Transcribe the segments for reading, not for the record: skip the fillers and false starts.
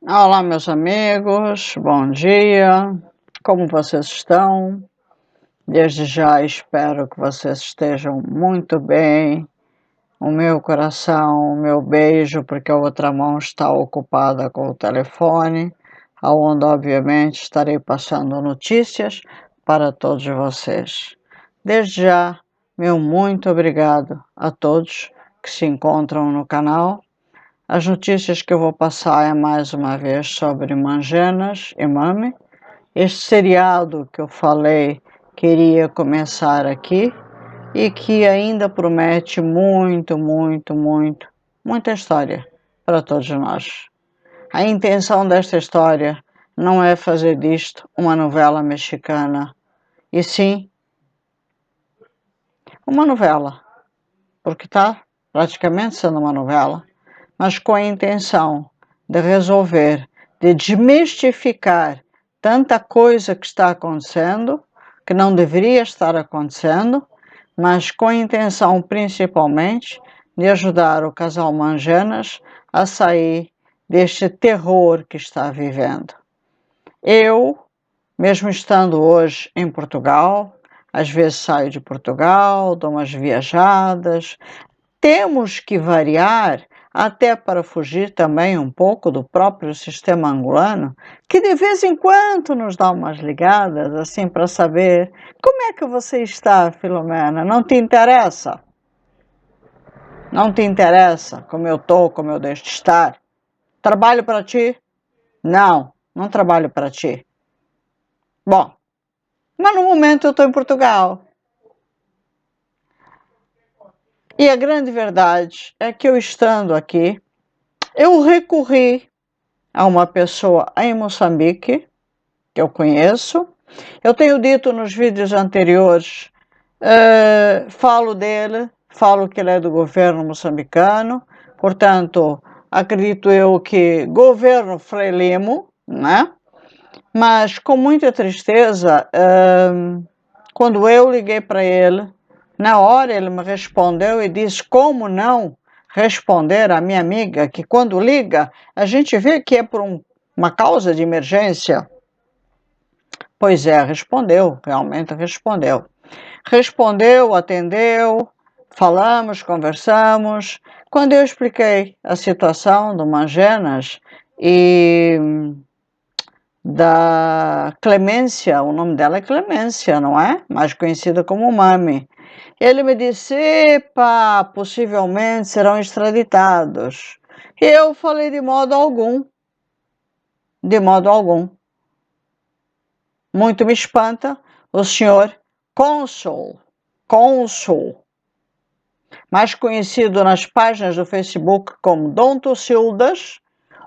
Olá, meus amigos, bom dia. Como vocês estão? Desde já espero que vocês estejam muito bem. O meu coração, o meu beijo, porque a outra mão está ocupada com o telefone, aonde obviamente estarei passando notícias para todos vocês. Desde já, meu muito obrigado a todos que se encontram no canal. As notícias que eu vou passar é mais uma vez sobre Mangenas e Mami. Este seriado que eu falei queria começar aqui e que ainda promete muita história para todos nós. A intenção desta história não é fazer disto uma novela mexicana, e sim uma novela, porque está praticamente sendo uma novela, mas com a intenção de resolver, de desmistificar tanta coisa que está acontecendo, que não deveria estar acontecendo, mas com a intenção principalmente de ajudar o casal Mangenas a sair deste terror que está vivendo. Eu, mesmo estando hoje em Portugal, às vezes saio de Portugal, dou umas viajadas, temos que variar até para fugir também um pouco do próprio sistema angolano, que de vez em quando nos dá umas ligadas, assim, para saber como é que você está, Filomena. Não te interessa? Não te interessa como eu estou, como eu deixo de estar? Trabalho para ti? Não, não trabalho para ti. Bom, mas no momento eu estou em Portugal. E a grande verdade é que eu estando aqui, eu recorri a uma pessoa em Moçambique, que eu conheço. Eu tenho dito nos vídeos anteriores, falo dele, falo que ele é do governo moçambicano, portanto, acredito eu que governo Frelimo, né? Mas com muita tristeza, quando eu liguei para ele, na hora ele me respondeu e disse como não responder à minha amiga, que quando liga, a gente vê que é por uma causa de emergência. Pois é, respondeu, realmente respondeu. Respondeu, atendeu, falamos, conversamos. Quando eu expliquei a situação do Mangenas e da Clemência, o nome dela é Clemência, não é? Mais conhecida como Mami. Ele me disse, epa, possivelmente serão extraditados. E eu falei de modo algum, de modo algum. Muito me espanta o senhor cônsul, mais conhecido nas páginas do Facebook como Dom Tucildas,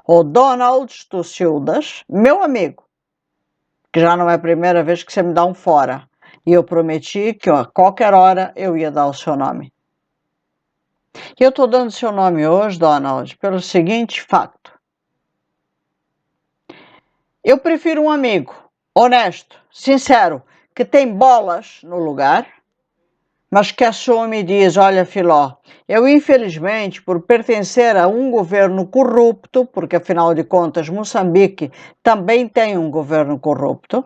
ou Donald Tucildas, meu amigo, que já não é a primeira vez que você me dá um fora. E eu prometi que a qualquer hora eu ia dar o seu nome. E eu estou dando seu nome hoje, Donald, pelo seguinte fato. Eu prefiro um amigo honesto, sincero, que tem bolas no lugar, mas que assume e diz, olha, Filó, eu infelizmente, por pertencer a um governo corrupto, porque afinal de contas Moçambique também tem um governo corrupto,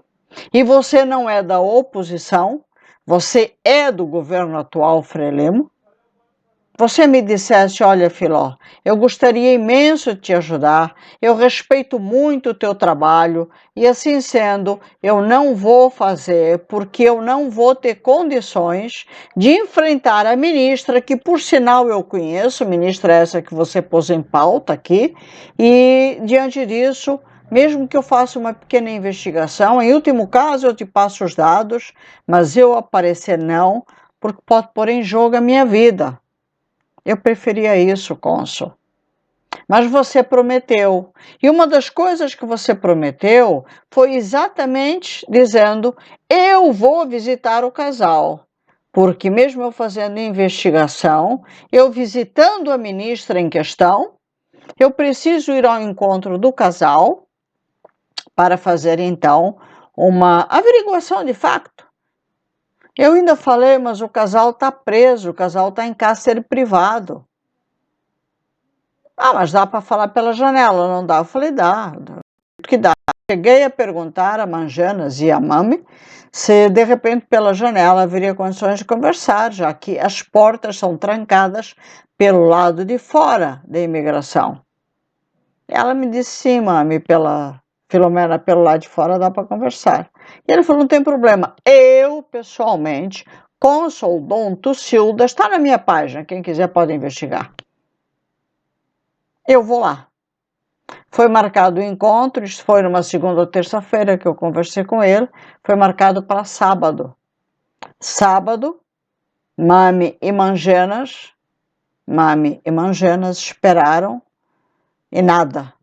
e você não é da oposição, você é do governo atual Frelimo, você me dissesse, olha, Filó, eu gostaria imenso de te ajudar, eu respeito muito o teu trabalho e assim sendo, eu não vou fazer porque eu não vou ter condições de enfrentar a ministra, que por sinal eu conheço, ministra essa que você pôs em pauta aqui, e diante disso, mesmo que eu faça uma pequena investigação, em último caso eu te passo os dados, mas eu aparecer não, porque pode pôr em jogo a minha vida. Eu preferia isso, cônsul. Mas você prometeu. E uma das coisas que você prometeu foi exatamente dizendo: eu vou visitar o casal. Porque mesmo eu fazendo investigação, eu visitando a ministra em questão, eu preciso ir ao encontro do casal para fazer então uma averiguação de facto. Eu ainda falei, mas o casal está preso, o casal está em cárcere privado. Ah, mas dá para falar pela janela, não dá? Eu falei, dá, que dá. Cheguei a perguntar a Manjanas e a Mami se de repente pela janela haveria condições de conversar, já que as portas são trancadas pelo lado de fora da imigração. Ela me disse, sim, Mami, Filomena, pelo lado de fora dá para conversar. E ele falou, não tem problema. Eu, pessoalmente, cônsul Dom Tucilda, está na minha página, quem quiser pode investigar. Eu vou lá. Foi marcado o encontro, isso foi numa segunda ou terça-feira que eu conversei com ele, foi marcado para sábado. Sábado, Mami e Mangenas esperaram e nada.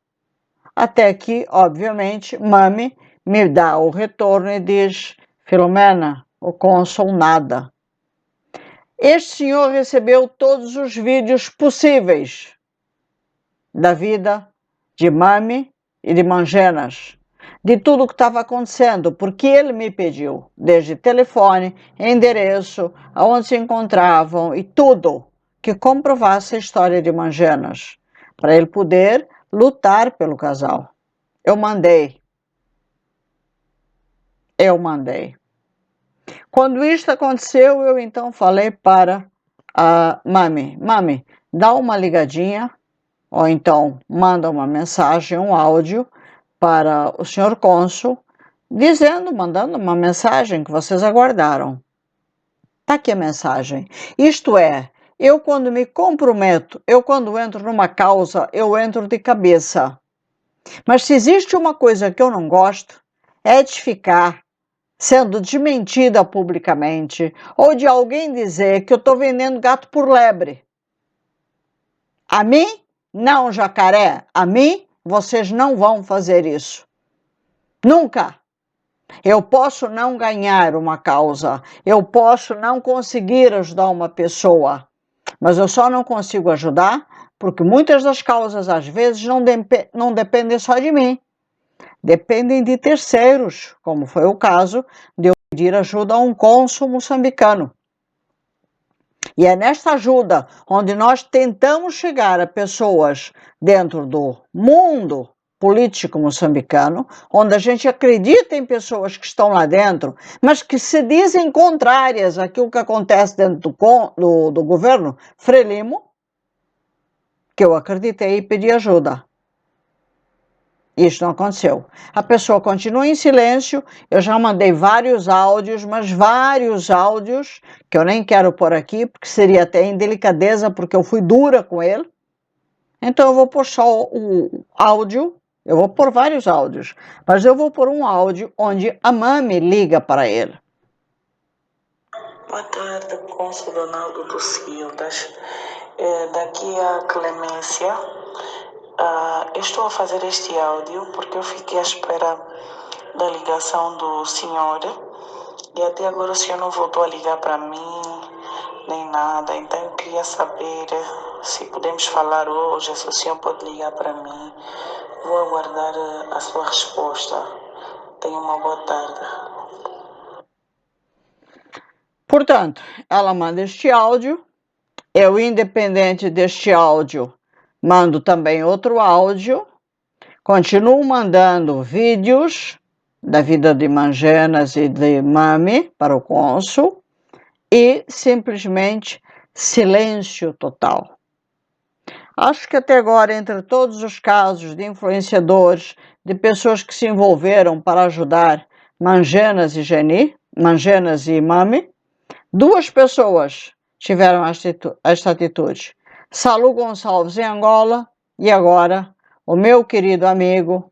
Até que, obviamente, Mami me dá o retorno e diz, Filomena, o cônsul nada. Este senhor recebeu todos os vídeos possíveis da vida de Mami e de Mangenas, de tudo o que estava acontecendo, porque ele me pediu, desde telefone, endereço, aonde se encontravam e tudo que comprovasse a história de Mangenas, para ele poder lutar pelo casal. Eu mandei. Quando isso aconteceu, eu então falei para a Mami, dá uma ligadinha, ou então manda uma mensagem, um áudio para o senhor cônsul, mandando uma mensagem que vocês aguardaram. Tá aqui a mensagem. Isto é, eu quando me comprometo, eu quando entro numa causa, eu entro de cabeça. Mas se existe uma coisa que eu não gosto, é de ficar sendo desmentida publicamente, ou de alguém dizer que eu estou vendendo gato por lebre. A mim, não, jacaré, a mim, vocês não vão fazer isso. Nunca. Eu posso não ganhar uma causa, eu posso não conseguir ajudar uma pessoa, mas eu só não consigo ajudar porque muitas das causas, às vezes, não dependem só de mim. Dependem de terceiros, como foi o caso de eu pedir ajuda a um cônsul moçambicano. E é nesta ajuda onde nós tentamos chegar a pessoas dentro do mundo político moçambicano, onde a gente acredita em pessoas que estão lá dentro, mas que se dizem contrárias àquilo que acontece dentro do governo Frelimo, que eu acreditei e pedi ajuda. Isso não aconteceu. A pessoa continua em silêncio, eu já mandei vários áudios, mas vários áudios, que eu nem quero pôr aqui, porque seria até indelicadeza, porque eu fui dura com ele. Então eu vou pôr só o áudio, eu vou pôr vários áudios, mas eu vou pôr um áudio onde a Mami liga para ele. Boa tarde, cônsul Donaldo dos Cildas. Daqui a Clemência. Estou a fazer este áudio porque eu fiquei à espera da ligação do senhor e até agora o senhor não voltou a ligar para mim, nem nada. Então eu queria saber se podemos falar hoje, se o senhor pode ligar para mim. Vou aguardar a sua resposta. Tenha uma boa tarde. Portanto, ela manda este áudio, eu, independente deste áudio, mando também outro áudio, continuo mandando vídeos da vida de Mangenas e de Mami para o cônsul e simplesmente silêncio total. Acho que até agora, entre todos os casos de influenciadores, de pessoas que se envolveram para ajudar Mangenas e Mami, 2 pessoas tiveram esta atitude. Salu Gonçalves em Angola e agora o meu querido amigo,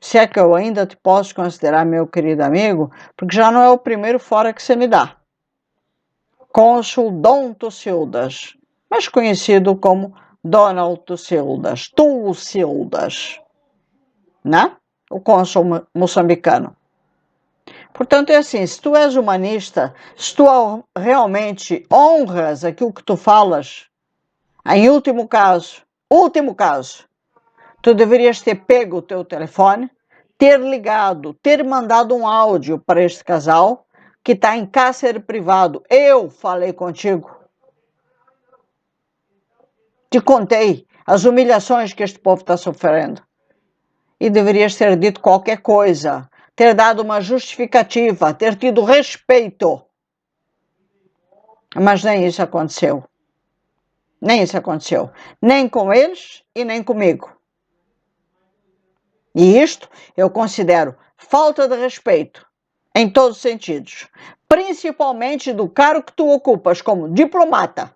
se é que eu ainda te posso considerar meu querido amigo, porque já não é o primeiro fora que você me dá. Cônsul Dom Tucildas, mais conhecido como Donald Tucildas, né? O cônsul moçambicano. Portanto, é assim, se tu és humanista, se tu realmente honras aquilo que tu falas, em último caso, tu deverias ter pego o teu telefone, ter ligado, ter mandado um áudio para este casal que está em cárcere privado. Eu falei contigo. Te contei as humilhações que este povo está sofrendo. E deverias ter dito qualquer coisa, ter dado uma justificativa, ter tido respeito. Mas nem isso aconteceu. Nem isso aconteceu. Nem com eles e nem comigo. E isto eu considero falta de respeito, em todos os sentidos. Principalmente do cargo que tu ocupas como diplomata,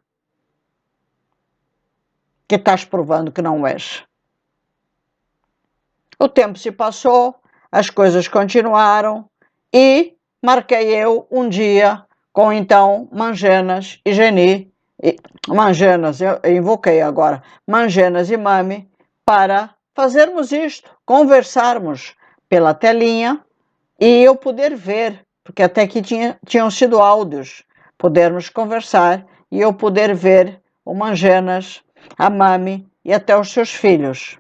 que estás provando que não és. O tempo se passou, as coisas continuaram e marquei eu um dia com então Mangenas e Geni, Mangenas, eu invoquei agora, Mangenas e Mami, para fazermos isto, conversarmos pela telinha e eu poder ver, porque até aqui tinham sido áudios, podermos conversar e eu poder ver o Mangenas, a Mami e até os seus filhos.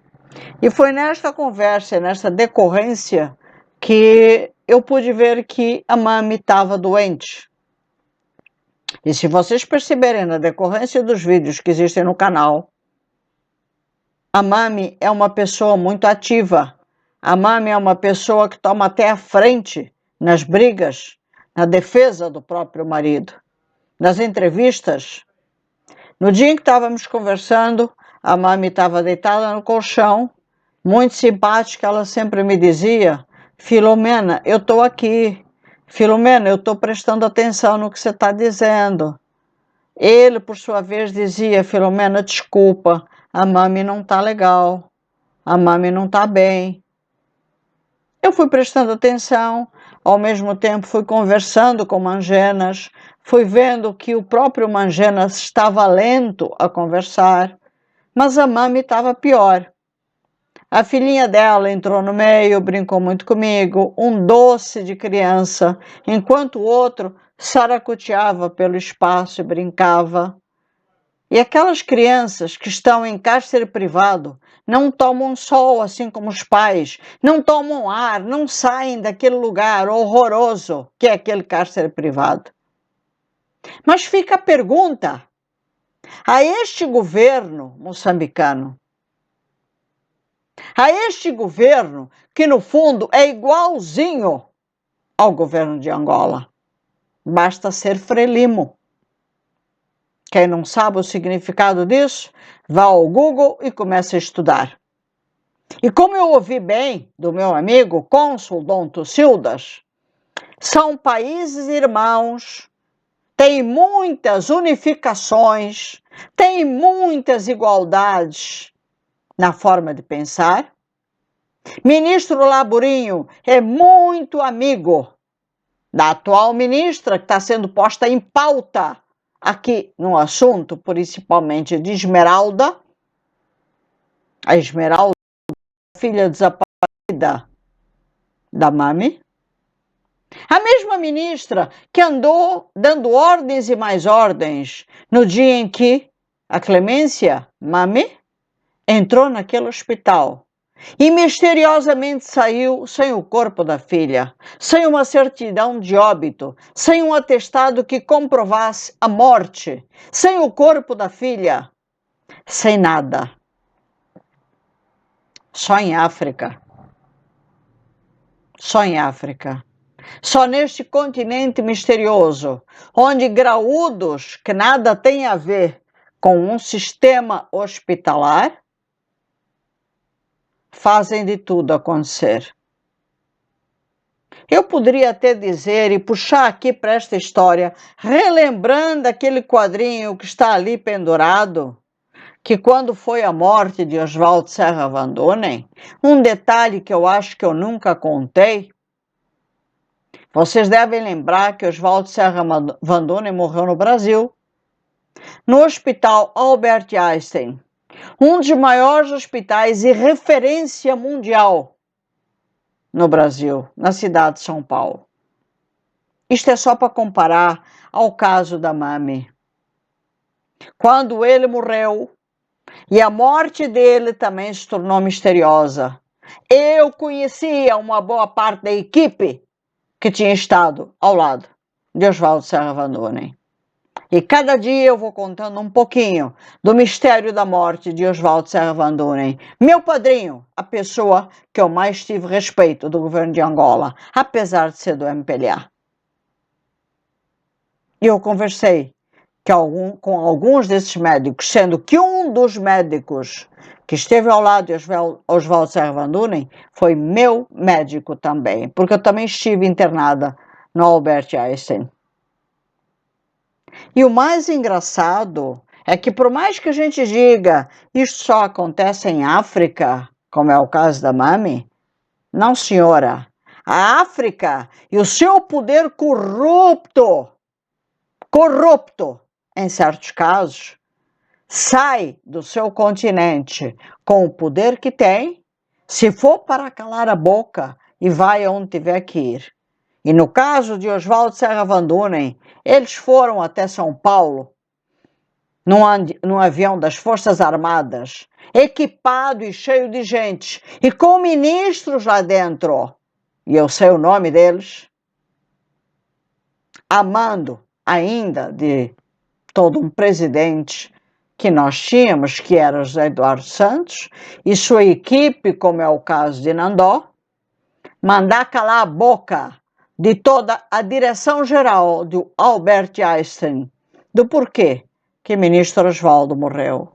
E foi nesta conversa, nesta decorrência, que eu pude ver que a Mami estava doente. E se vocês perceberem na decorrência dos vídeos que existem no canal, a Mami é uma pessoa muito ativa. A Mami é uma pessoa que toma até a frente nas brigas, na defesa do próprio marido, nas entrevistas. No dia em que estávamos conversando, a Mami estava deitada no colchão, muito simpática, ela sempre me dizia: Filomena, eu estou aqui. Filomena, eu estou prestando atenção no que você está dizendo. Ele, por sua vez, dizia: Filomena, desculpa, a Mami não está legal, a Mami não está bem. Eu fui prestando atenção, ao mesmo tempo fui conversando com Mangenas, fui vendo que o próprio Mangenas estava lento a conversar, mas a Mami estava pior. A filhinha dela entrou no meio, brincou muito comigo, um doce de criança, enquanto o outro saracoteava pelo espaço e brincava. E aquelas crianças que estão em cárcere privado não tomam sol assim como os pais, não tomam ar, não saem daquele lugar horroroso que é aquele cárcere privado. Mas fica a pergunta a este governo moçambicano, a este governo que no fundo é igualzinho ao governo de Angola. Basta ser frelimo. Quem não sabe o significado disso, vá ao Google e comece a estudar. E como eu ouvi bem do meu amigo cônsul Dom Tucildas, são países irmãos, têm muitas unificações, têm muitas igualdades na forma de pensar. Ministro Laburinho é muito amigo da atual ministra, que está sendo posta em pauta aqui no assunto, principalmente de Esmeralda, a Esmeralda, filha desaparecida da Mami. A mesma ministra que andou dando ordens e mais ordens no dia em que a Clemência, Mami, entrou naquele hospital e misteriosamente saiu sem o corpo da filha, sem uma certidão de óbito, sem um atestado que comprovasse a morte, sem o corpo da filha, sem nada. Só em África. Só em África. Só neste continente misterioso, onde graúdos que nada têm a ver com um sistema hospitalar fazem de tudo acontecer. Eu poderia até dizer e puxar aqui para esta história, relembrando aquele quadrinho que está ali pendurado, que quando foi a morte de Oswald Serra Van Donen, um detalhe que eu acho que eu nunca contei, vocês devem lembrar que Oswald Serra Van Donen morreu no Brasil, no Hospital Albert Einstein, um dos maiores hospitais e referência mundial no Brasil, na cidade de São Paulo. Isto é só para comparar ao caso da Mami. Quando ele morreu, e a morte dele também se tornou misteriosa, eu conhecia uma boa parte da equipe que tinha estado ao lado de Oswald Serra Van Donen. E cada dia eu vou contando um pouquinho do mistério da morte de Oswaldo Serra Van Dunen, meu padrinho, a pessoa que eu mais tive respeito do governo de Angola, apesar de ser do MPLA. E eu conversei com alguns desses médicos, sendo que um dos médicos que esteve ao lado de Oswaldo Serra Van Dunen foi meu médico também, porque eu também estive internada no Albert Einstein. E o mais engraçado é que, por mais que a gente diga isso só acontece em África, como é o caso da Mami, não, senhora. A África e o seu poder corrupto, em certos casos, sai do seu continente com o poder que tem, se for para calar a boca e vai onde tiver que ir. E no caso de Oswaldo Serra Van Dunen, eles foram até São Paulo, num avião das Forças Armadas, equipado e cheio de gente, e com ministros lá dentro, e eu sei o nome deles, amando ainda de todo um presidente que nós tínhamos, que era José Eduardo Santos, e sua equipe, como é o caso de Nandó, mandar calar a boca de toda a direção geral do Albert Einstein, do porquê que o ministro Oswaldo morreu.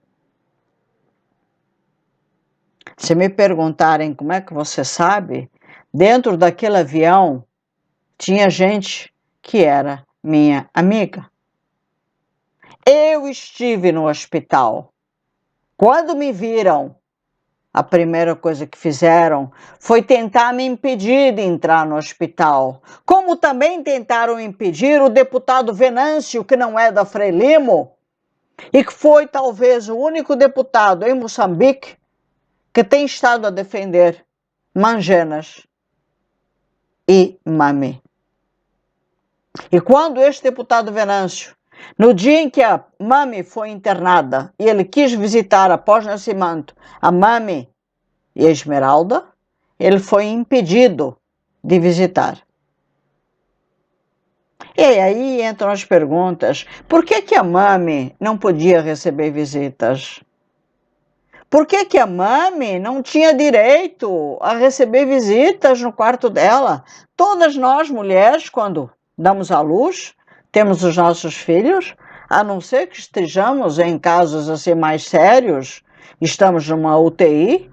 Se me perguntarem como é que você sabe, dentro daquele avião tinha gente que era minha amiga. Eu estive no hospital. Quando me viram, a primeira coisa que fizeram foi tentar me impedir de entrar no hospital, como também tentaram impedir o deputado Venâncio, que não é da Frelimo, e que foi talvez o único deputado em Moçambique que tem estado a defender Mangenas e Mami. E quando este deputado Venâncio, no dia em que a Mami foi internada e ele quis visitar após nascimento a Mami e a Esmeralda, ele foi impedido de visitar. E aí entram as perguntas: por que a Mami não podia receber visitas? Por que a Mami não tinha direito a receber visitas no quarto dela? Todas nós, mulheres, quando damos à luz, temos os nossos filhos, a não ser que estejamos em casos assim mais sérios, estamos numa UTI,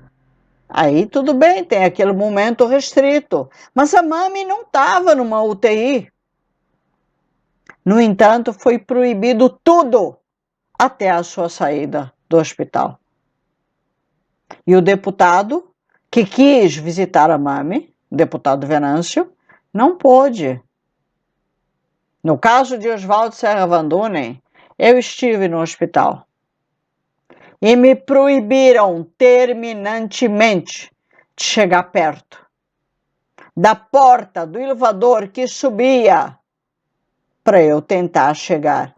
aí tudo bem, tem aquele momento restrito. Mas a Mami não estava numa UTI. No entanto, foi proibido tudo até a sua saída do hospital. E o deputado que quis visitar a Mami, o deputado Venâncio, não pôde. No caso de Oswaldo Serra Van Dunen, eu estive no hospital e me proibiram terminantemente de chegar perto da porta do elevador que subia para eu tentar chegar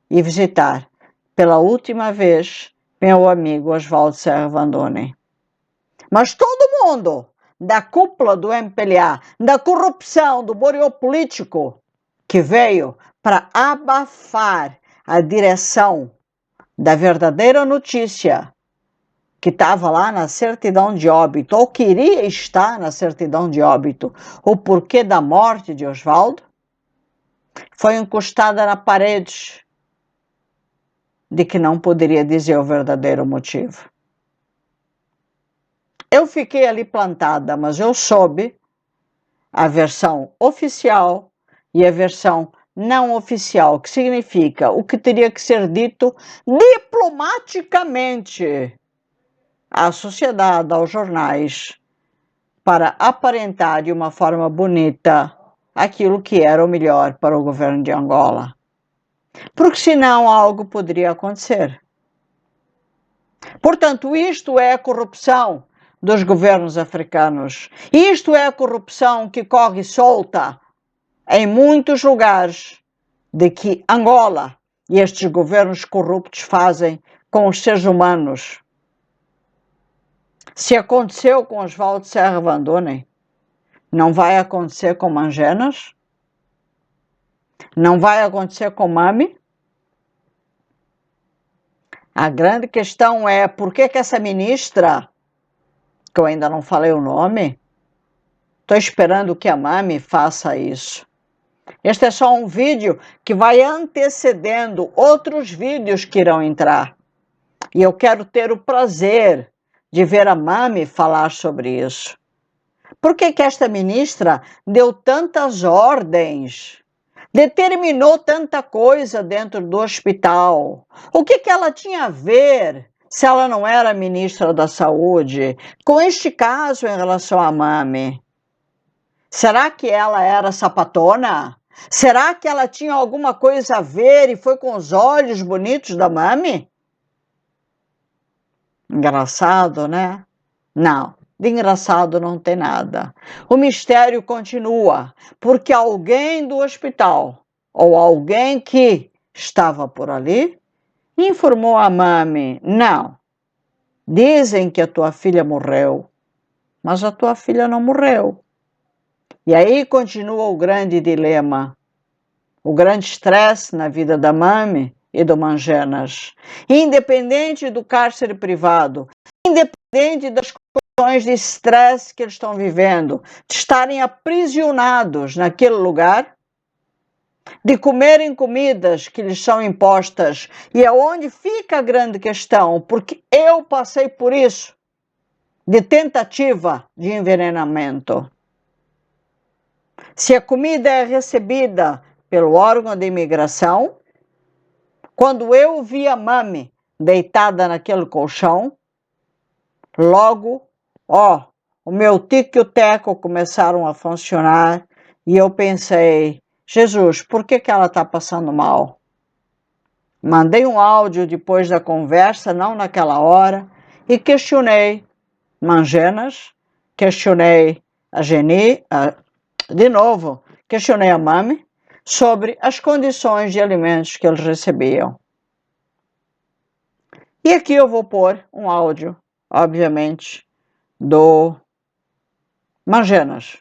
e visitar pela última vez meu amigo Oswaldo Serra Van Dunen. Mas todo mundo da cúpula do MPLA, da corrupção, do boreô político, que veio para abafar a direção da verdadeira notícia que estava lá na certidão de óbito, ou queria estar na certidão de óbito, o porquê da morte de Oswaldo, foi encostada na parede de que não poderia dizer o verdadeiro motivo. Eu fiquei ali plantada, mas eu soube a versão oficial e a versão não oficial, que significa o que teria que ser dito diplomaticamente à sociedade, aos jornais, para aparentar de uma forma bonita aquilo que era o melhor para o governo de Angola. Porque senão algo poderia acontecer. Portanto, isto é a corrupção dos governos africanos. Isto é a corrupção que corre solta em muitos lugares de que Angola e estes governos corruptos fazem com os seres humanos. Se aconteceu com Oswaldo Serra Van Dunen, não vai acontecer com Mangenas? Não vai acontecer com Mami? A grande questão é por que essa ministra, que eu ainda não falei o nome, estou esperando que a Mami faça isso. Este é só um vídeo que vai antecedendo outros vídeos que irão entrar. E eu quero ter o prazer de ver a Mami falar sobre isso. Por que esta ministra deu tantas ordens? Determinou tanta coisa dentro do hospital? O que ela tinha a ver, se ela não era ministra da Saúde, com este caso em relação à Mami? Será que ela era sapatona? Será que ela tinha alguma coisa a ver e foi com os olhos bonitos da Mami? Engraçado, né? Não, de engraçado não tem nada. O mistério continua, porque alguém do hospital, ou alguém que estava por ali, informou a Mami: não, dizem que a tua filha morreu, mas a tua filha não morreu. E aí continua o grande dilema, o grande estresse na vida da Mami e do Mangenas. Independente do cárcere privado, independente das condições de estresse que eles estão vivendo, de estarem aprisionados naquele lugar, de comerem comidas que lhes são impostas, e é onde fica a grande questão, porque eu passei por isso, de tentativa de envenenamento. Se a comida é recebida pelo órgão de imigração, quando eu vi a Mami deitada naquele colchão, logo, o meu tico e o teco começaram a funcionar e eu pensei, Jesus, por que ela está passando mal? Mandei um áudio depois da conversa, não naquela hora, e questionei Mangenas, questionei a Geni, de novo, questionei a Mami sobre as condições de alimentos que eles recebiam. E aqui eu vou pôr um áudio, obviamente, do Mangenas.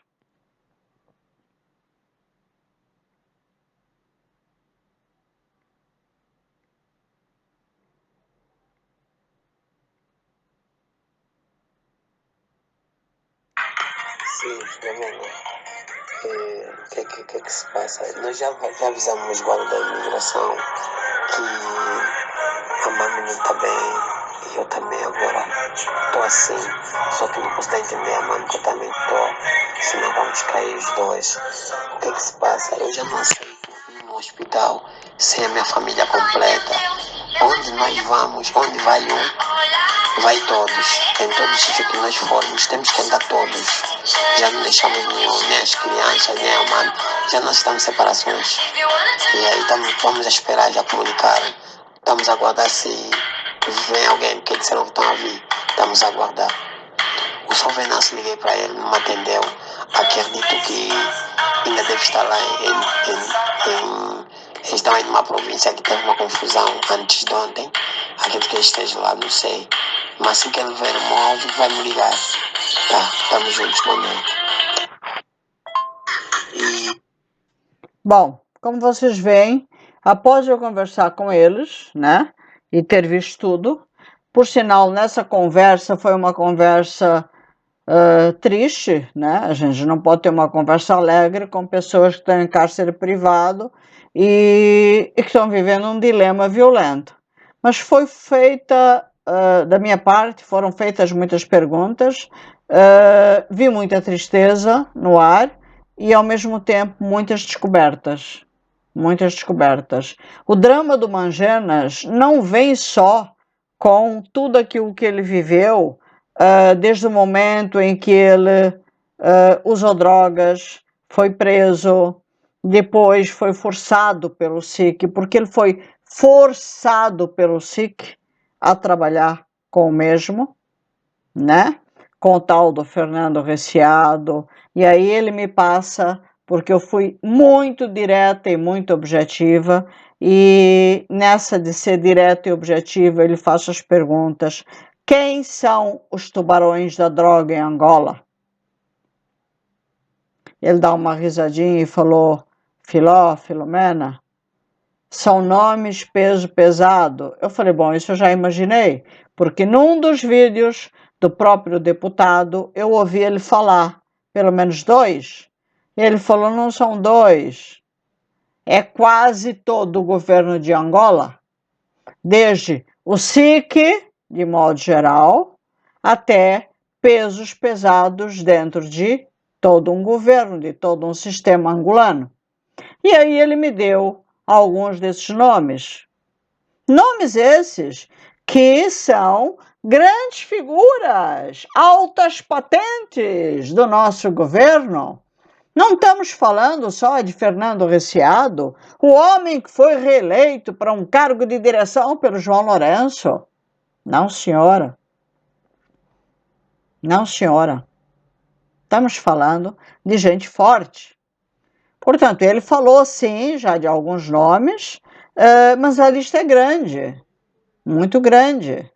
Sim, Fernando. O que se passa? Nós já avisamos o guarda da imigração que a Mami não está bem e eu também agora estou assim. Só que não posso dar a entender a Mami que eu também estou, senão vamos cair os dois. O que se passa? Eu já não aceito ir no hospital sem a minha família completa. Onde nós vamos, onde vai um, vai todos. Em todos os sítios que nós formos, temos que andar todos. Já não deixamos nenhum, nem as crianças, nem a mãe. Já não estamos em separações. E aí vamos esperar, já comunicaram. Estamos a aguardar se vem alguém, porque disseram que estão a vir. Estamos a aguardar. O São Venâncio, liguei para ele, não me atendeu. Acredito que ainda deve estar lá eles estão aí numa província que teve uma confusão antes de ontem. Acredito que ele esteja lá, não sei. Mas assim que ele ver o meu áudio, vai me ligar. Tá, estamos juntos, boa noite. Bom, como vocês veem, após eu conversar com eles, né, e ter visto tudo, por sinal, nessa conversa foi uma conversa triste, né? A gente não pode ter uma conversa alegre com pessoas que estão em cárcere privado e que estão vivendo um dilema violento. Mas foi feita, da minha parte, foram feitas muitas perguntas, vi muita tristeza no ar e, ao mesmo tempo, muitas descobertas. Muitas descobertas. O drama do Mangenas não vem só com tudo aquilo que ele viveu, desde o momento em que ele usou drogas, foi preso, depois foi forçado pelo SIC, porque ele foi forçado pelo SIC a trabalhar com o mesmo, né? Com o tal do Fernando Reciado, e aí ele me passa, porque eu fui muito direta e muito objetiva, e nessa de ser direta e objetiva ele faz as perguntas: quem são os tubarões da droga em Angola? Ele dá uma risadinha e falou: Filomena, São nomes peso pesado. Eu falei, bom, isso eu já imaginei, porque num dos vídeos do próprio deputado eu ouvi ele falar, pelo menos 2. Ele falou, não são 2, é quase todo o governo de Angola, desde o SIC, de modo geral, até pesos pesados dentro de todo um governo, de todo um sistema angolano. E aí ele me deu alguns desses nomes. Nomes esses que são grandes figuras, altas patentes do nosso governo. Não estamos falando só de Fernando Reciado, o homem que foi reeleito para um cargo de direção pelo João Lourenço. Não, senhora. Não, senhora. Estamos falando de gente forte. Portanto, ele falou, sim, já de alguns nomes, mas a lista é grande, muito grande.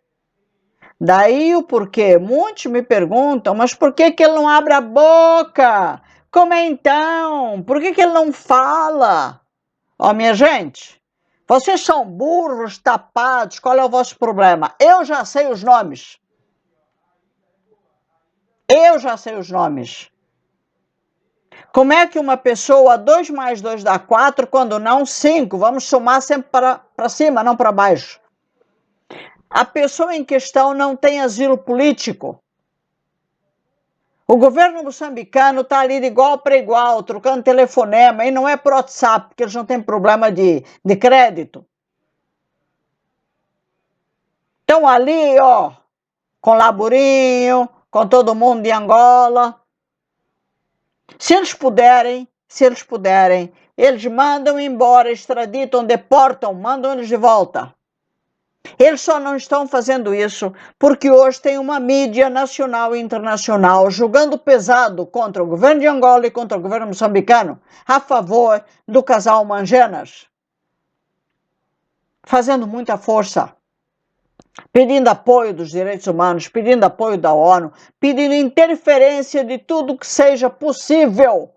Daí o porquê. Muitos me perguntam, mas por que ele não abre a boca? Como é então? Por que ele não fala? Ó, minha gente, vocês são burros, tapados, qual é o vosso problema? Eu já sei os nomes. Eu já sei os nomes. Como é que uma pessoa, 2 mais 2 dá 4, quando não 5? Vamos somar sempre para cima, não para baixo. A pessoa em questão não tem asilo político. O governo moçambicano está ali de igual para igual, trocando telefonema, e não é por WhatsApp, porque eles não têm problema de crédito. Estão ali, ó, com Laburinho, com todo mundo de Angola. Se eles puderem, eles mandam embora, extraditam, deportam, mandam eles de volta. Eles só não estão fazendo isso porque hoje tem uma mídia nacional e internacional jogando pesado contra o governo de Angola e contra o governo moçambicano a favor do casal Mangenas, fazendo muita força, pedindo apoio dos direitos humanos, pedindo apoio da ONU, pedindo interferência de tudo que seja possível.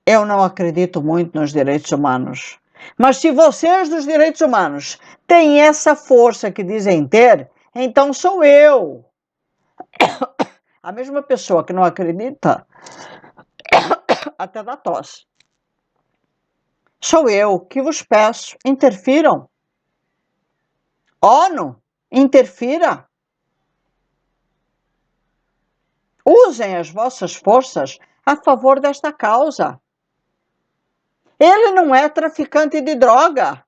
Eu não acredito muito nos direitos humanos. Mas se vocês dos direitos humanos têm essa força que dizem ter, então sou eu. A mesma pessoa que não acredita, até dá tosse. Sou eu que vos peço, interfiram. ONU, interfira. Usem as vossas forças a favor desta causa. Ele não é traficante de droga.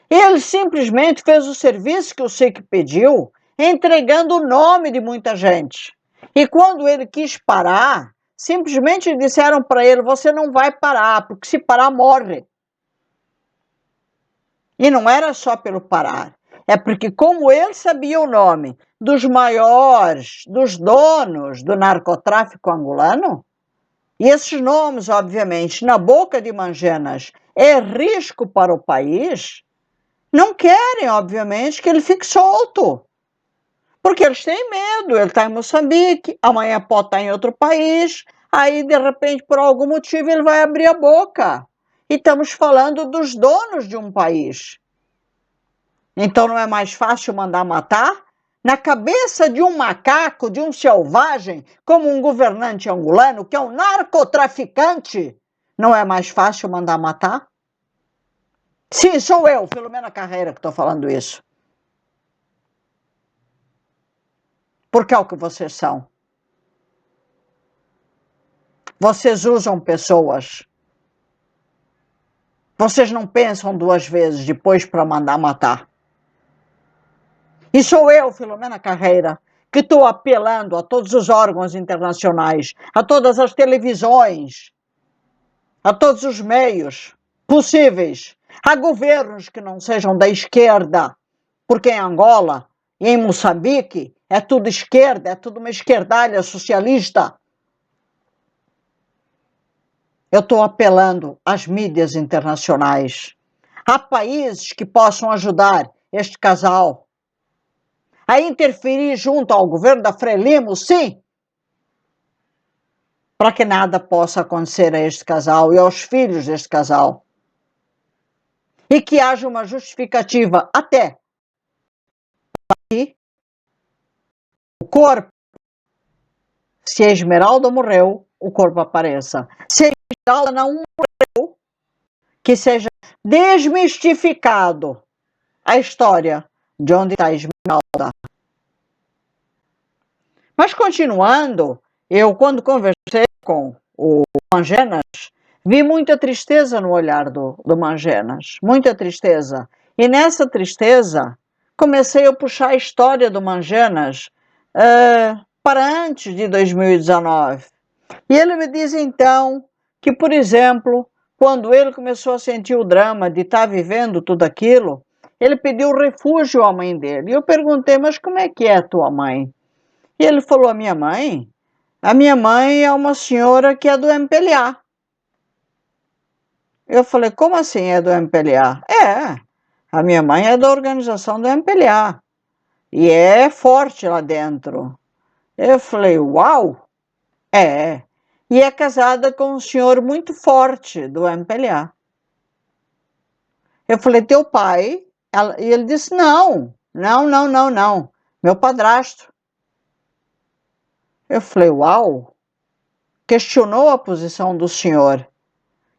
Ele simplesmente fez o serviço que o SIC pediu, entregando o nome de muita gente. E quando ele quis parar, simplesmente disseram para ele, você não vai parar, porque se parar, morre. E não era só pelo parar. É porque como ele sabia o nome dos maiores, dos donos do narcotráfico angolano, e esses nomes, obviamente, na boca de Mangenas, é risco para o país, não querem, obviamente, que ele fique solto. Porque eles têm medo, ele está em Moçambique, amanhã pode estar em outro país, aí, de repente, por algum motivo, ele vai abrir a boca. E estamos falando dos donos de um país. Então não é mais fácil mandar matar? Na cabeça de um macaco, de um selvagem, como um governante angolano, que é um narcotraficante, não é mais fácil mandar matar? Sim, sou eu, Filomena Carreira, que estou falando isso. Porque é o que vocês são. Vocês usam pessoas. Vocês não pensam 2 vezes depois para mandar matar. E sou eu, Filomena Carreira, que estou apelando a todos os órgãos internacionais, a todas as televisões, a todos os meios possíveis, a governos que não sejam da esquerda, porque em Angola e em Moçambique é tudo esquerda, é tudo uma esquerdalha socialista. Eu estou apelando às mídias internacionais, a países que possam ajudar este casal a interferir junto ao governo da Frelimo, sim. para que nada possa acontecer a este casal e aos filhos deste casal. E que haja uma justificativa até que o corpo, se a Esmeralda morreu, o corpo apareça. Se a Esmeralda não morreu, que seja desmistificado a história de onde está a Esmeralda. Mas continuando, eu quando conversei com o Mangenas, vi muita tristeza no olhar do Mangenas, muita tristeza. E nessa tristeza, comecei a puxar a história do Mangenas para antes de 2019. E ele me diz então que, por exemplo, quando ele começou a sentir o drama de estar vivendo tudo aquilo, ele pediu refúgio à mãe dele. E eu perguntei, mas como é que é a tua mãe? E ele falou, a minha mãe é uma senhora que é do MPLA. Eu falei, como assim é do MPLA? A minha mãe é da organização do MPLA. E é forte lá dentro. Eu falei, uau! É. E é casada com um senhor muito forte do MPLA. Eu falei, teu pai? E ele disse, não. Meu padrasto. Eu falei, uau! Questionou a posição do senhor,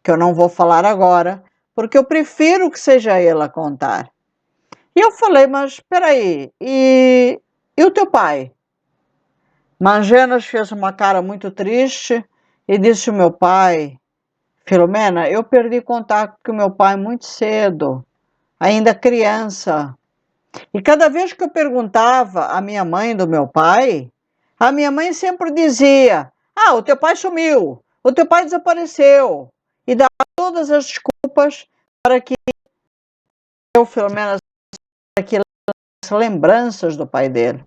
que eu não vou falar agora, porque eu prefiro que seja ele a contar. E eu falei, mas espera aí, e o teu pai? Mangenas fez uma cara muito triste e disse, o meu pai, Filomena, eu perdi contato com o meu pai muito cedo, ainda criança. E cada vez que eu perguntava à minha mãe do meu pai, a minha mãe sempre dizia, o teu pai sumiu, o teu pai desapareceu. E dava todas as desculpas para que eu, Filomena, para que as lembranças do pai dele.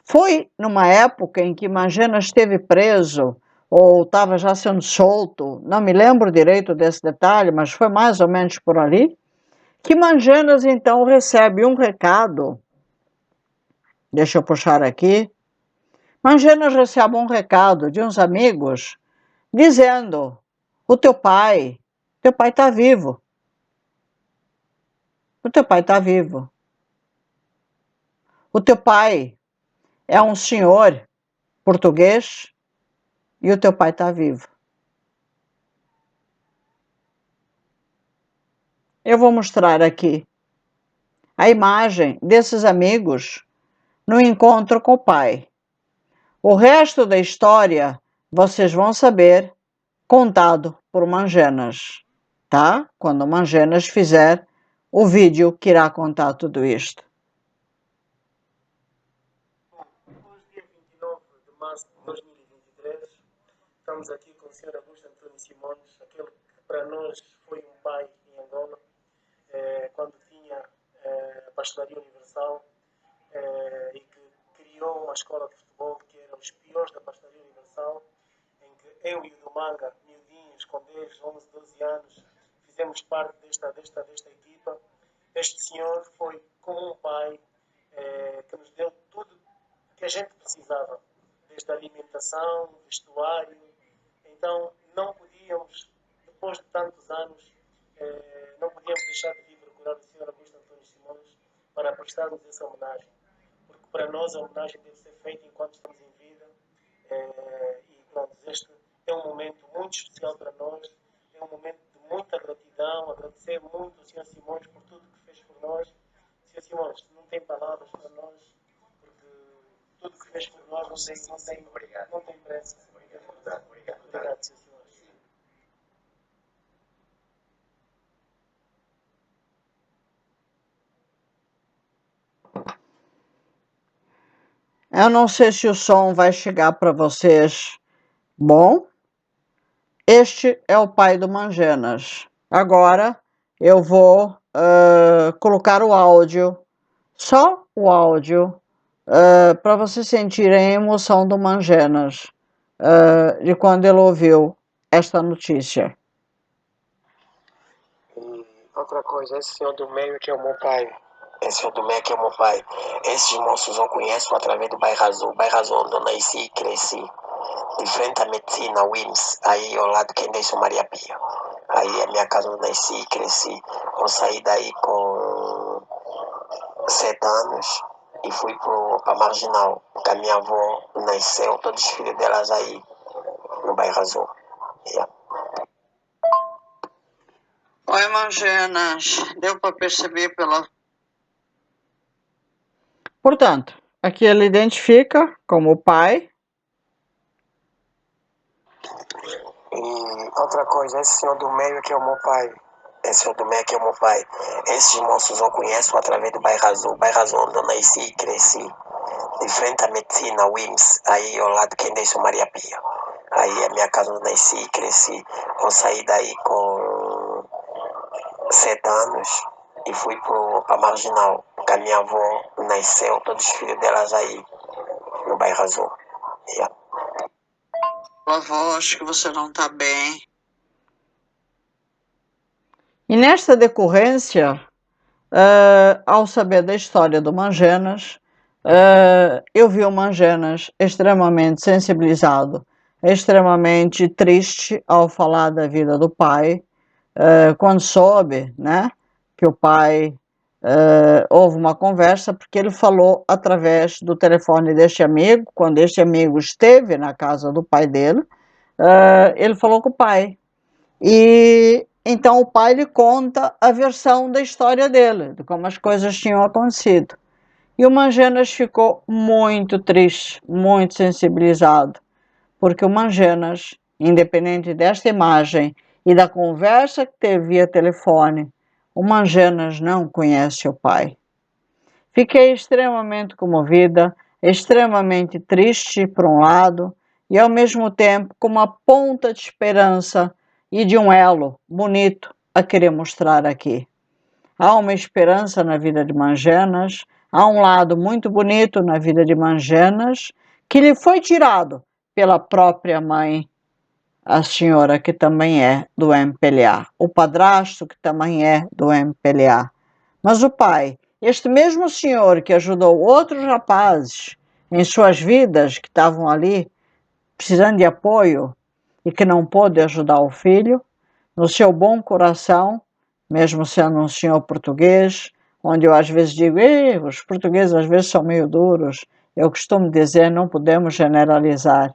Foi numa época em que Mangenas esteve preso ou estava já sendo solto, não me lembro direito desse detalhe, mas foi mais ou menos por ali, que Mangenas então recebe um recado, deixa eu puxar aqui, Mangenas recebe um recado de uns amigos dizendo, o teu pai está vivo, o teu pai está vivo, o teu pai é um senhor português e o teu pai está vivo. Eu vou mostrar aqui a imagem desses amigos no encontro com o pai. O resto da história vocês vão saber contado por Mangenas, tá? Quando Mangenas fizer o vídeo que irá contar tudo isto. Hoje, dia 29 de março de 2023, estamos aqui com o Sr. Augusto António Simões, aquele que para nós foi um pai em Angola, quando tinha a Pastelaria Universal e que criou uma escola de futebol que era os piores da Pastelaria Universal, em que eu e o Dumanga, miudinhos, com 10, 11, 12 anos, fizemos parte desta equipa. Este senhor foi como um pai que nos deu tudo que a gente precisava, desde a alimentação, vestuário. Então, não podíamos, depois de tantos anos, não podíamos deixar de vir procurar o Sr. Augusto António Simões para prestarmos essa homenagem. Porque para nós a homenagem deve ser feita enquanto estamos em vida. E pronto, este é um momento muito especial para nós, é um momento de muita gratidão, agradecer muito ao Sr. Simões por tudo que fez por nós. Sr. Simões, não tem palavras para nós, porque tudo que fez por nós não tem preço. Obrigado, Sr. Simões. Eu não sei se o som vai chegar para vocês. Bom, este é o pai do Mangenas. Agora eu vou colocar o áudio, só o áudio, para vocês sentirem a emoção do Mangenas de quando ele ouviu esta notícia. E outra coisa, esse senhor do meio que é o meu pai. Esse senhor do meio que é o meu pai. Esses moços eu conheço através do Bairro Azul onde eu nasci e cresci. de frente à medicina, WIMS, aí ao lado quem deixa Maria Pia. Aí é a minha casa onde nasci e cresci. Eu saí daí com 7 anos e fui para Marginal, porque a minha avó nasceu, todos os filhos delas aí no bairro Azul. Yeah. Oi, Mangenas, deu para perceber pela... Portanto, aqui ele identifica como o pai. E outra coisa, esse senhor do meio que é o meu pai. Esse senhor do meio que é o meu pai. Esses moços eu conheço através do bairro Azul. Bairro Azul onde eu nasci e cresci. De frente à medicina, WIMS, aí ao lado quem deixa Maria Pia. Aí é a minha casa onde nasci e cresci. Eu saí daí com 7 anos e fui para Marginal, porque a minha avó nasceu, todos os filhos delas aí no bairro Azul. Yeah. Avó, acho que você não está bem. E nesta decorrência, ao saber da história do Mangenas, eu vi o Mangenas extremamente sensibilizado, extremamente triste ao falar da vida do pai, quando soube, né, que o pai houve uma conversa, porque ele falou através do telefone deste amigo, quando este amigo esteve na casa do pai dele, ele falou com o pai. E então o pai lhe conta a versão da história dele, de como as coisas tinham acontecido. E o Mangenas ficou muito triste, muito sensibilizado, porque o Mangenas, independente desta imagem e da conversa que teve via telefone, o Mangenas não conhece o pai. Fiquei extremamente comovida, extremamente triste por um lado, e ao mesmo tempo com uma ponta de esperança e de um elo bonito a querer mostrar aqui. Há uma esperança na vida de Mangenas, há um lado muito bonito na vida de Mangenas, que lhe foi tirado pela própria mãe, a senhora que também é do MPLA, o padrasto que também é do MPLA. Mas o pai, este mesmo senhor que ajudou outros rapazes em suas vidas que estavam ali precisando de apoio e que não pôde ajudar o filho, no seu bom coração, mesmo sendo um senhor português, onde eu às vezes digo, os portugueses às vezes são meio duros, eu costumo dizer, não podemos generalizar,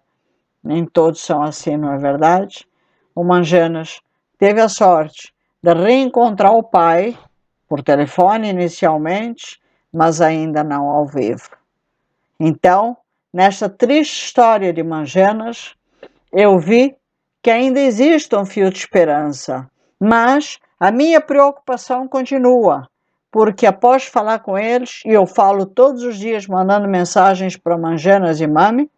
nem todos são assim, não é verdade? O Mangenas teve a sorte de reencontrar o pai, por telefone inicialmente, mas ainda não ao vivo. Então, nesta triste história de Mangenas, eu vi que ainda existe um fio de esperança, mas a minha preocupação continua, porque após falar com eles, e eu falo todos os dias mandando mensagens para Mangenas e Mami,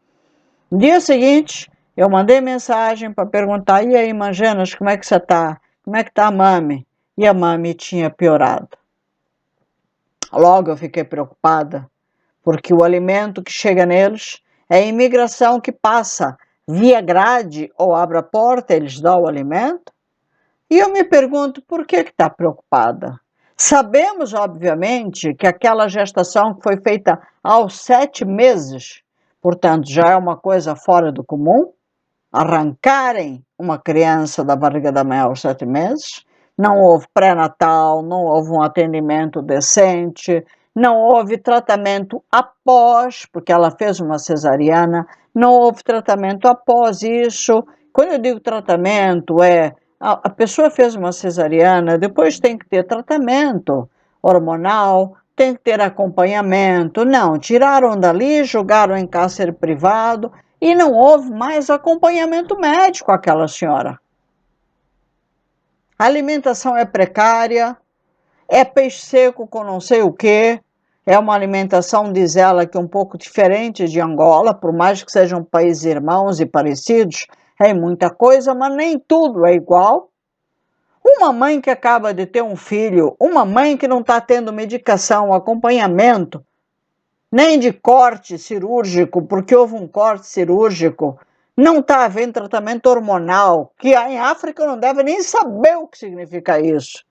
no dia seguinte eu mandei mensagem para perguntar, e aí Mangenas, como é que você está? Como é que está a Mami? E a Mami tinha piorado. Logo eu fiquei preocupada, porque o alimento que chega neles é a imigração que passa via grade ou abre a porta, eles dão o alimento. E eu me pergunto, por que está preocupada? Sabemos, obviamente, que aquela gestação que foi feita aos 7 meses, portanto, já é uma coisa fora do comum, arrancarem uma criança da barriga da mãe aos 7 meses, não houve pré-natal, não houve um atendimento decente, não houve tratamento após, porque ela fez uma cesariana, não houve tratamento após isso. Quando eu digo tratamento, a pessoa fez uma cesariana, depois tem que ter tratamento hormonal, tem que ter acompanhamento. Não, tiraram dali, jogaram em cárcere privado e não houve mais acompanhamento médico àquela senhora. A alimentação é precária, é peixe seco com não sei o quê, é uma alimentação, diz ela, que é um pouco diferente de Angola, por mais que sejam países irmãos e parecidos, é muita coisa, mas nem tudo é igual. Uma mãe que acaba de ter um filho, uma mãe que não está tendo medicação, acompanhamento, nem de corte cirúrgico, porque houve um corte cirúrgico, não está havendo tratamento hormonal, que em África não deve nem saber o que significa isso.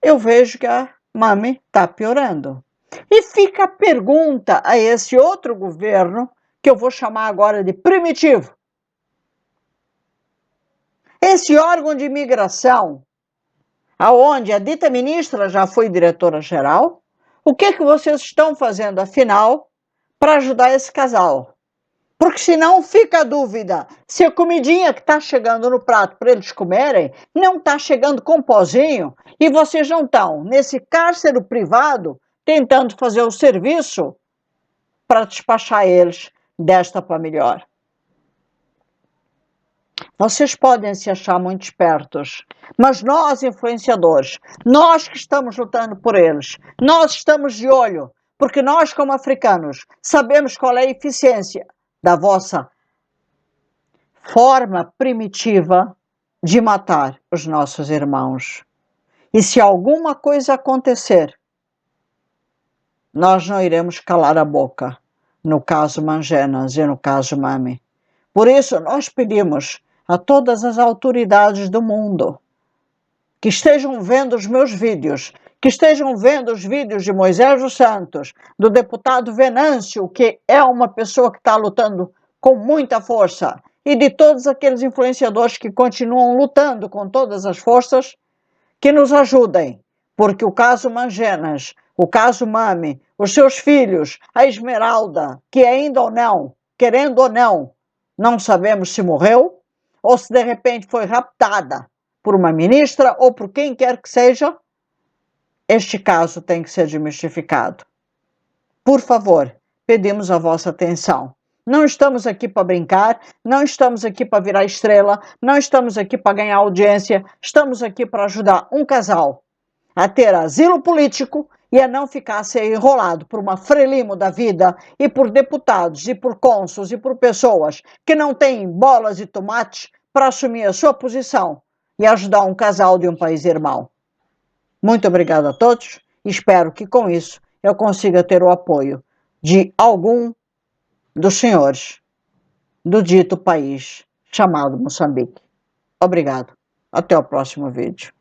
Eu vejo que a Mami está piorando. E fica a pergunta a esse outro governo, que eu vou chamar agora de primitivo. Esse órgão de imigração, aonde a dita ministra já foi diretora-geral, o que vocês estão fazendo, afinal, para ajudar esse casal? Porque senão fica a dúvida se a comidinha que está chegando no prato para eles comerem não está chegando com pozinho e vocês não estão nesse cárcere privado tentando fazer o serviço para despachar eles desta para melhor. Vocês podem se achar muito espertos, mas nós, influenciadores, nós que estamos lutando por eles, nós estamos de olho, porque nós, como africanos, sabemos qual é a eficiência da vossa forma primitiva de matar os nossos irmãos. E se alguma coisa acontecer, nós não iremos calar a boca, no caso Mangenas e no caso Mami. Por isso, nós pedimos a todas as autoridades do mundo que estejam vendo os meus vídeos, que estejam vendo os vídeos de Moisés dos Santos, do deputado Venâncio, que é uma pessoa que está lutando com muita força, e de todos aqueles influenciadores que continuam lutando com todas as forças, que nos ajudem, porque o caso Mangenas, o caso Mami, os seus filhos, a Esmeralda, que ainda ou não, querendo ou não sabemos se morreu, ou se de repente foi raptada por uma ministra ou por quem quer que seja, este caso tem que ser desmistificado. Por favor, pedimos a vossa atenção. Não estamos aqui para brincar, não estamos aqui para virar estrela, não estamos aqui para ganhar audiência, estamos aqui para ajudar um casal a ter asilo político e a não ficar a ser enrolado por uma frelimo da vida e por deputados e por cônsuls e por pessoas que não têm bolas e tomates para assumir a sua posição e ajudar um casal de um país irmão. Muito obrigado a todos e espero que com isso eu consiga ter o apoio de algum dos senhores do dito país chamado Moçambique. Obrigado. Até o próximo vídeo.